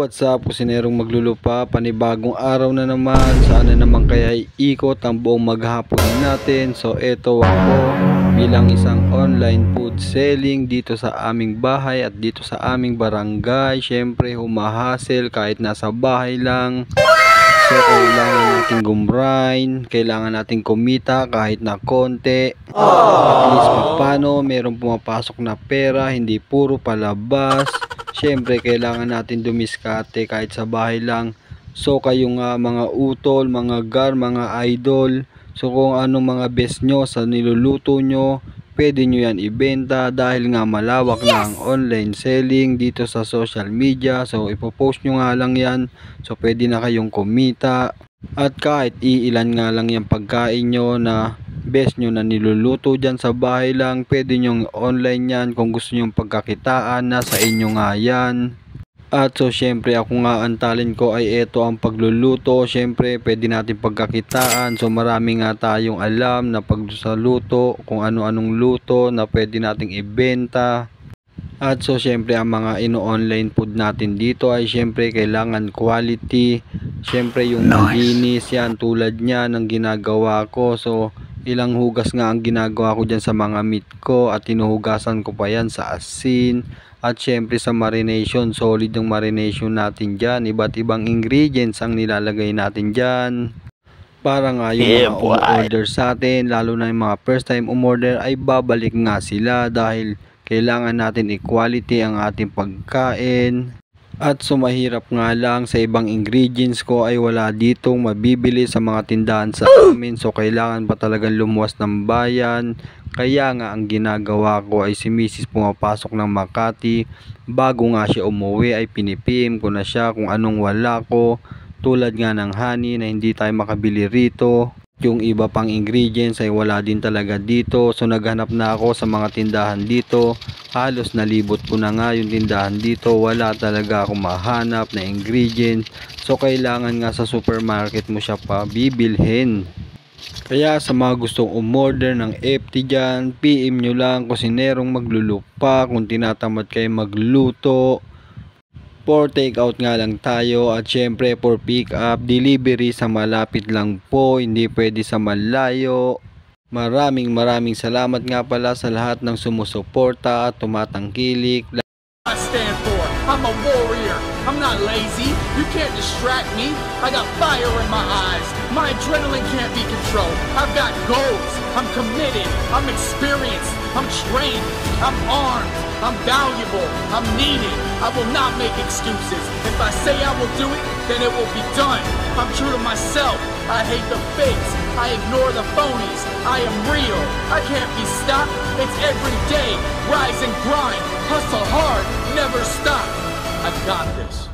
what's up kusinerong maglulupa, panibagong araw na naman, sana naman kaya ikot ang buong maghapon natin. So eto ako bilang isang online food selling dito sa aming bahay at dito sa aming barangay. Syempre humahasel kahit nasa bahay lang. So kailangan natin gumrind, kailangan natin kumita kahit na konti. At least paano merong pumapasok na pera, hindi puro palabas. Siyempre kailangan natin dumiskarte kahit sa bahay lang. So kayong mga utol, mga gar, mga idol, so kung ano mga best nyo sa niluluto nyo, pwede nyo yan ibenta dahil nga malawak na ang online selling dito sa social media. So ipopost nyo nga lang yan, so pwede na kayong kumita. At kahit iilan nga lang yung pagkain nyo na best nyo na niluluto dyan sa bahay lang, pwede nyong online yan. Kung gusto nyong pagkakitaan, nasa inyo nga yan. At so syempre ako nga ang talent ko ay ito ang pagluluto. Syempre pwede natin pagkakitaan. So marami nga tayong alam na pag sa luto, kung ano-anong luto na pwede nating ibenta. At so syempre ang mga ino-online food natin dito ay syempre kailangan quality. Syempre yung malinis yan, tulad niya ng ginagawa ko. So ilang hugas nga ang ginagawa ko dyan sa mga meat ko at tinuhugasan ko pa yan sa asin. At syempre sa marination, solid yung marination natin dyan. Iba't ibang ingredients ang nilalagay natin dyan. Para nga yung mga umorder sa atin, lalo na yung mga first time umorder, ay babalik nga sila dahil kailangan natin equality ang ating pagkain. At so mahirap nga lang, sa ibang ingredients ko ay wala ditong mabibili sa mga tindahan sa amin. So kailangan pa talagang lumuwas ng bayan. Kaya nga ang ginagawa ko ay si Mrs. pumapasok ng Makati. Bago nga siya umuwi ay pinipim ko na siya kung anong wala ko. Tulad nga ng honey na hindi tayo makabili rito. Yung iba pang ingredients ay wala din talaga dito. So naghanap na ako sa mga tindahan dito. Halos nalibot ko na nga yung tindahan dito. Wala talaga akong mahanap na ingredients. So kailangan nga sa supermarket mo siya pa bibilhin. Kaya sa mga gustong umorder ng FT dyan, PM nyo lang kusinerong maglulupa kung tinatamad kayo magluto. For take out nga lang tayo at syempre for pick up, delivery sa malapit lang po, hindi pwede sa malayo. Maraming salamat nga pala sa lahat ng sumusuporta at tumatangkilik. I stand for. I'm a warrior. I'm not lazy. You can't distract me. I got fire in my eyes. My adrenaline can't be controlled. I've got goals. I'm committed. I'm experienced. I'm trained. I'm armed. I'm valuable. I'm needed. I will not make excuses. If I say I will do it, then it will be done. I'm true to myself. I hate the fakes. I ignore the phonies. I am real. I can't be stopped. It's every day. Rise and grind. Hustle hard. Never stop. I got this.